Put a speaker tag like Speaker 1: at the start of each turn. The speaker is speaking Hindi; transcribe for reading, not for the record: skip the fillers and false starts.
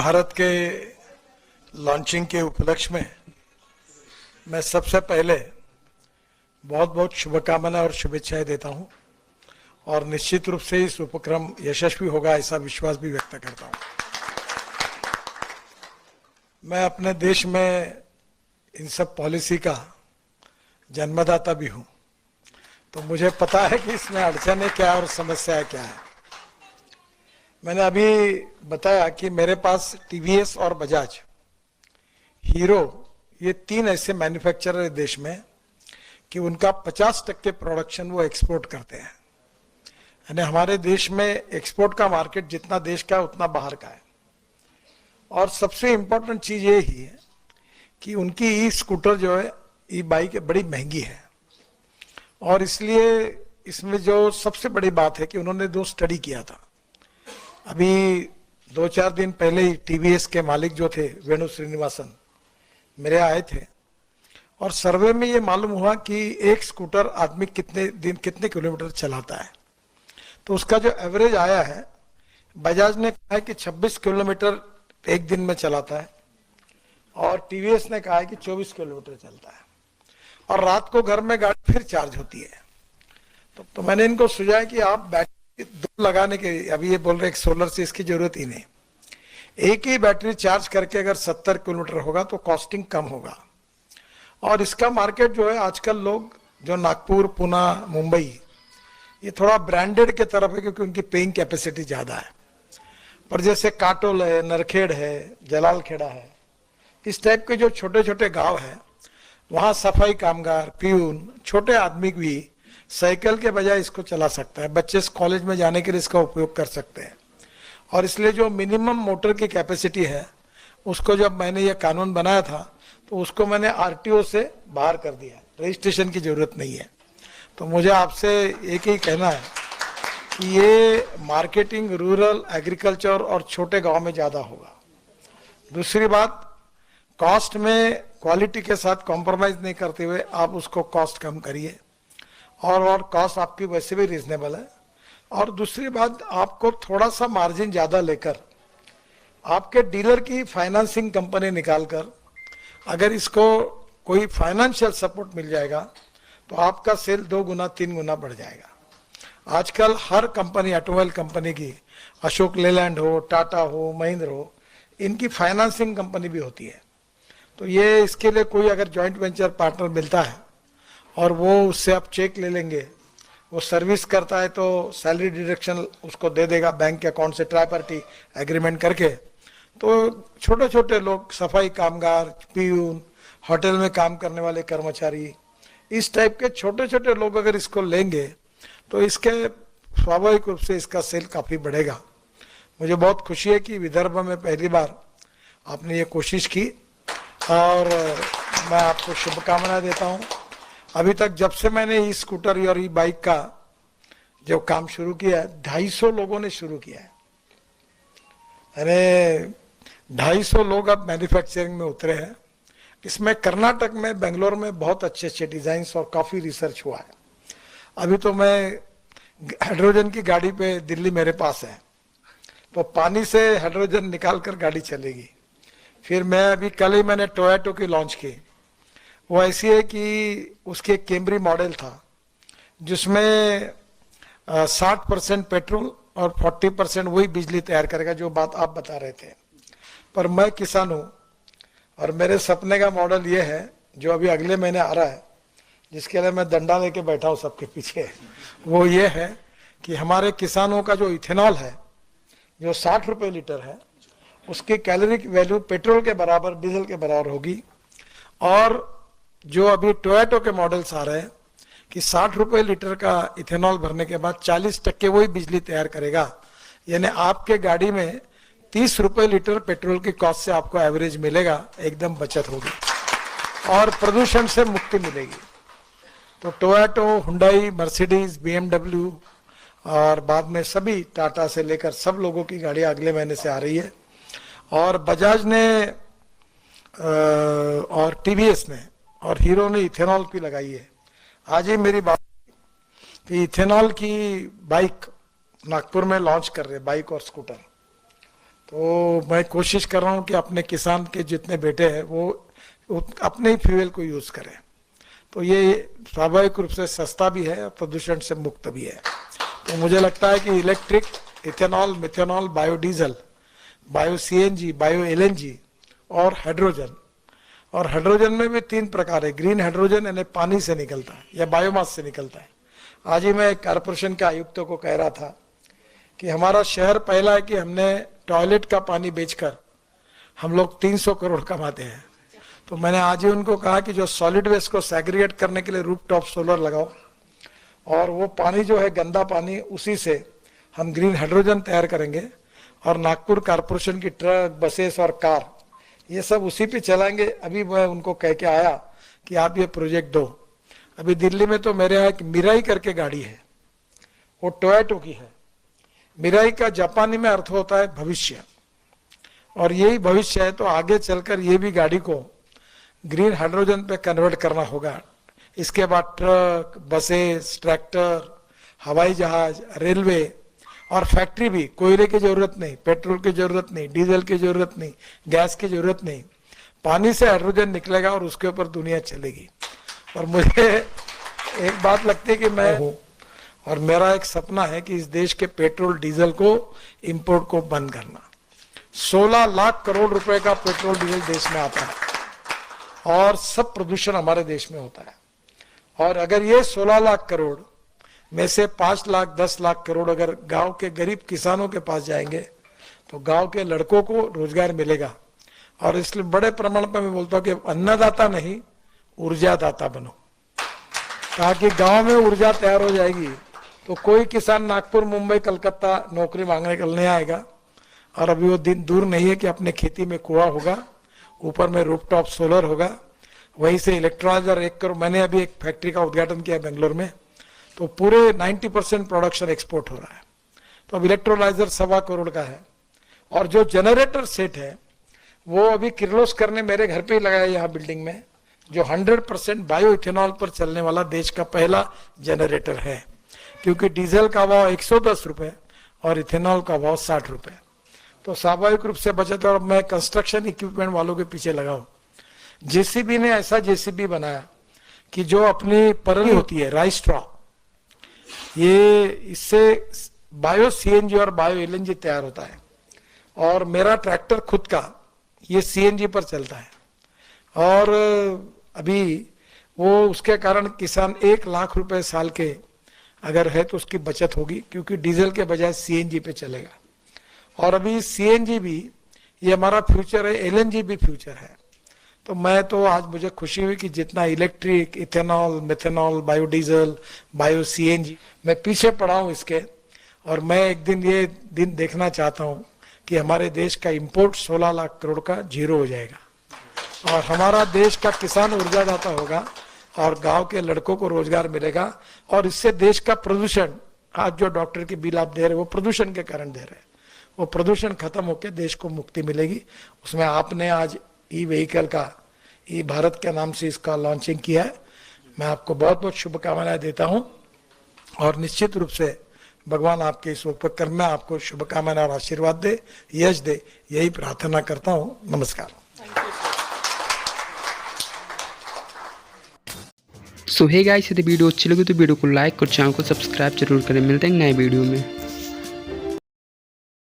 Speaker 1: भारत के लॉन्चिंग के उपलक्ष्य में मैं सबसे पहले बहुत बहुत शुभकामनाएं और शुभेच्छाएं देता हूं और निश्चित रूप से इस उपक्रम यशस्वी होगा ऐसा विश्वास भी व्यक्त करता हूं। मैं अपने देश में इन सब पॉलिसी का जन्मदाता भी हूं, तो मुझे पता है कि इसमें अड़चनें क्या और समस्याएं क्या है। मैंने अभी बताया कि मेरे पास टीवीएस और बजाज, हीरो, ये तीन ऐसे मैन्युफैक्चरर है देश में कि उनका 50% प्रोडक्शन वो एक्सपोर्ट करते हैं। यानी हमारे देश में एक्सपोर्ट का मार्केट जितना देश का है उतना बाहर का है। और सबसे इम्पोर्टेंट चीज ये ही है कि उनकी ई स्कूटर जो है, ई बाइक बड़ी महंगी है। और इसलिए इसमें जो सबसे बड़ी बात है कि उन्होंने दो स्टडी किया था। अभी 2-4 दिन पहले ही टीवीएस के मालिक जो थे वेणु श्रीनिवासन मेरे आए थे और सर्वे में ये मालूम हुआ कि एक स्कूटर आदमी कितने किलोमीटर चलाता है। तो उसका जो एवरेज आया है, बजाज ने कहा है कि 26 किलोमीटर एक दिन में चलाता है और टीवीएस ने कहा है कि 24 किलोमीटर चलता है और रात को घर में गाड़ी फिर चार्ज होती है। तो मैंने इनको सुझाया कि आप बैटरी दो लगाने के, अभी ये बोल रहे हैं सोलर से इसकी जरूरत ही नहीं, एक ही बैटरी चार्ज करके अगर 70 किलोमीटर होगा तो कॉस्टिंग कम होगा। और इसका मार्केट जो है आजकल लोग जो नागपुर, पुणे, मुंबई, ये थोड़ा ब्रांडेड के तरफ है क्योंकि उनकी पेइंग कैपेसिटी ज्यादा है। पर जैसे काटोल है, नरखेड़ है, जलालखेड़ा है, इस टाइप के जो छोटे छोटे गांव है, वहां सफाई कामगार, प्यून, छोटे आदमी भी साइकिल के बजाय इसको चला सकता है। बच्चे कॉलेज में जाने के लिए इसका उपयोग कर सकते हैं। और इसलिए जो मिनिमम मोटर की कैपेसिटी है, उसको जब मैंने ये कानून बनाया था तो उसको मैंने आरटीओ से बाहर कर दिया, रजिस्ट्रेशन की जरूरत नहीं है। तो मुझे आपसे एक ही कहना है कि ये मार्केटिंग रूरल, एग्रीकल्चर और छोटे गांव में ज्यादा होगा। दूसरी बात, कॉस्ट में क्वालिटी के साथ कॉम्प्रोमाइज नहीं करते हुए आप उसको कॉस्ट कम करिए और कॉस्ट आपकी वैसे भी रीजनेबल है। और दूसरी बात, आपको थोड़ा सा मार्जिन ज्यादा लेकर आपके डीलर की फाइनेंसिंग कंपनी निकालकर अगर इसको कोई फाइनेंशियल सपोर्ट मिल जाएगा तो आपका सेल 2 गुना 3 गुना बढ़ जाएगा। आजकल हर कंपनी, ऑटोमोबाइल कंपनी की, अशोक लेलैंड हो, टाटा हो, महिंद्रा हो, इनकी फाइनेंसिंग कंपनी भी होती है। तो ये इसके लिए कोई अगर जॉइंट वेंचर पार्टनर मिलता है और वो उससे आप चेक ले लेंगे, वो सर्विस करता है तो सैलरी डिडक्शन उसको दे देगा बैंक के अकाउंट से, ट्राई पार्टी एग्रीमेंट करके। तो छोटे छोटे लोग, सफाई कामगार, प्यून, होटल में काम करने वाले कर्मचारी, इस टाइप के छोटे छोटे लोग अगर इसको लेंगे तो इसके स्वाभाविक रूप से इसका सेल काफी बढ़ेगा। मुझे बहुत खुशी है कि विदर्भ में पहली बार आपने ये कोशिश की और मैं आपको शुभकामनाएं देता हूँ। अभी तक जब से मैंने ई स्कूटर और ई बाइक का जो काम शुरू किया है, 250 लोगों ने शुरू किया है। अरे 250 लोग अब मैन्युफैक्चरिंग में उतरे हैं। इसमें कर्नाटक में, बेंगलोर में बहुत अच्छे अच्छे डिजाइन और काफी रिसर्च हुआ है। अभी तो मैं हाइड्रोजन की गाड़ी पे, दिल्ली मेरे पास है, तो पानी से हाइड्रोजन निकाल कर गाड़ी चलेगी। फिर मैं अभी कल ही मैंने टोयोटो की लॉन्च की। वो ऐसी है कि उसके कैमरी मॉडल था जिसमें 60% पेट्रोल और 40% वही बिजली तैयार करेगा, जो बात आप बता रहे थे। पर मैं किसान हूँ और मेरे सपने का मॉडल ये है जो अभी अगले महीने आ रहा है, जिसके लिए मैं डंडा लेके बैठा हूँ सबके पीछे। वो ये है कि हमारे किसानों का जो इथेनॉल है, जो 60 रुपये लीटर है, उसकी कैलोरी वैल्यू पेट्रोल के बराबर, डीजल के बराबर होगी। और जो अभी टोयोटो के मॉडल्स आ रहे हैं कि 60 रुपये लीटर का इथेनॉल भरने के बाद 40% वही बिजली तैयार करेगा। यानी आपके गाड़ी में 30 रुपये लीटर पेट्रोल की कॉस्ट से आपको एवरेज मिलेगा, एकदम बचत होगी और प्रदूषण से मुक्ति मिलेगी। तो टोयोटो, हुंडई, मर्सिडीज, बीएमडब्ल्यू और बाद में सभी टाटा से लेकर सब लोगों की गाड़ियां अगले महीने से आ रही है। और बजाज ने और टीवीएस ने और हीरो ने इथेनॉल की लगाई है। आज ही मेरी बात कि इथेनॉल की बाइक नागपुर में लॉन्च कर रहे, बाइक और स्कूटर। तो मैं कोशिश कर रहा हूँ कि अपने किसान के जितने बेटे हैं वो अपने ही फ्यूल को यूज करें। तो ये स्वाभाविक रूप से सस्ता भी है और प्रदूषण से मुक्त भी है। तो मुझे लगता है कि electric, ethanol, methanol, biodiesel, bio CNG, bio LNG और हाइड्रोजन। और हाइड्रोजन में भी 3 प्रकार है। ग्रीन हाइड्रोजन यानी पानी से निकलता है या बायोमास से निकलता है। आज ही मैं कारपोरेशन के आयुक्तों को कह रहा था कि हमारा शहर पहला है कि हमने टॉयलेट का पानी बेचकर हम लोग 300 करोड़ कमाते हैं। तो मैंने आज ही उनको कहा कि जो सॉलिड वेस्ट को सेग्रीगेट करने के लिए रूफटॉप सोलर लगाओ, और वो पानी जो है गंदा पानी, उसी से हम ग्रीन हाइड्रोजन तैयार करेंगे। और नागपुर कारपोरेशन की ट्रक, बसेस और कार ये सब उसी पे चलाएंगे। अभी मैं उनको कह के आया कि आप ये प्रोजेक्ट दो। अभी दिल्ली में तो मेरे यहाँ एक मिराई करके गाड़ी है, वो टोयोटो की है। मिराई का जापानी में अर्थ होता है भविष्य, और यही भविष्य है। तो आगे चलकर ये भी गाड़ी को ग्रीन हाइड्रोजन पे कन्वर्ट करना होगा। इसके बाद ट्रक, बसेस, ट्रैक्टर, हवाई जहाज, रेलवे और फैक्ट्री भी। कोयले की जरूरत नहीं, पेट्रोल की जरूरत नहीं, डीजल की जरूरत नहीं, गैस की जरूरत नहीं। पानी से हाइड्रोजन निकलेगा और उसके ऊपर दुनिया चलेगी। और मुझे एक बात लगती है कि मैं हूँ, और मेरा एक सपना है कि इस देश के पेट्रोल डीजल को, इंपोर्ट को बंद करना। 16 लाख करोड़ रुपए का पेट्रोल डीजल देश में आता है और सब प्रदूषण हमारे देश में होता है। और अगर ये 16 लाख करोड़ में से 5 लाख 10 लाख करोड़ अगर गांव के गरीब किसानों के पास जाएंगे तो गांव के लड़कों को रोजगार मिलेगा। और इसलिए बड़े प्रमाण पर मैं बोलता हूँ कि अन्नदाता नहीं, ऊर्जादाता बनो, ताकि गांव में ऊर्जा तैयार हो जाएगी तो कोई किसान नागपुर, मुंबई, कलकत्ता नौकरी मांगने के लिए नहीं आएगा। और अभी वो दिन दूर नहीं है कि अपने खेती में कुआं होगा, ऊपर में रूफटॉप सोलर होगा, वहीं से इलेक्ट्रोलाइजर 1 करोड़। मैंने अभी एक फैक्ट्री का उद्घाटन किया बेंगलोर में, तो पूरे 90% प्रोडक्शन एक्सपोर्ट हो रहा है। तो अब इलेक्ट्रोलाइजर 1.25 करोड़ का है। और जो जनरेटर सेट है वो अभी किर्लोस्कर ने मेरे घर पे ही लगाया यहाँ बिल्डिंग में, जो 100% बायो इथेनॉल पर चलने वाला देश का पहला जनरेटर है। क्योंकि डीजल का भाव 110 रुपए और इथेनॉल का भाव 60 रुपए। तो स्वाभाविक रूप से बचत। और मैं कंस्ट्रक्शन इक्विपमेंट वालों के पीछे लगा हूं। जेसीबी ने ऐसा जेसीबी बनाया कि जो अपनी परली होती है, राइस स्ट्रॉ, ये इससे बायो सीएनजी और बायो एलएनजी तैयार होता है। और मेरा ट्रैक्टर खुद का ये सीएनजी पर चलता है। और अभी वो उसके कारण किसान 1 लाख रुपए साल के अगर है तो उसकी बचत होगी, क्योंकि डीजल के बजाय सीएनजी पे चलेगा। और अभी सीएनजी भी ये हमारा फ्यूचर है, एलएनजी भी फ्यूचर है। तो मैं तो आज मुझे खुशी हुई कि जितना electric, ethanol, methanol, biodiesel, bio CNG, मैं पीछे पड़ा हूँ इसके। और मैं एक दिन ये दिन देखना चाहता हूँ कि हमारे देश का इंपोर्ट 16 लाख करोड़ का 0 हो जाएगा और हमारा देश का किसान ऊर्जादाता होगा और गांव के लड़कों को रोजगार मिलेगा। और इससे देश का प्रदूषण, आज जो डॉक्टर की बिल आप दे रहे वो प्रदूषण के कारण दे रहे हैं, वो प्रदूषण खत्म होकर देश को मुक्ति मिलेगी। उसमें आपने आज ई व्हीकल का, ई भारत के नाम से इसका लॉन्चिंग किया है। मैं आपको बहुत बहुत शुभकामनाएं देता हूं और निश्चित रूप से भगवान आपके इस उपक्रम में आपको शुभकामनाएं और आशीर्वाद दे, यश दे, यही प्रार्थना करता हूं। नमस्कार।
Speaker 2: सो हे गाइस, यदि वीडियो अच्छी लगी तो वीडियो को लाइक और चैनल को सब्सक्राइब जरूर करें। मिलते हैं नए वीडियो में।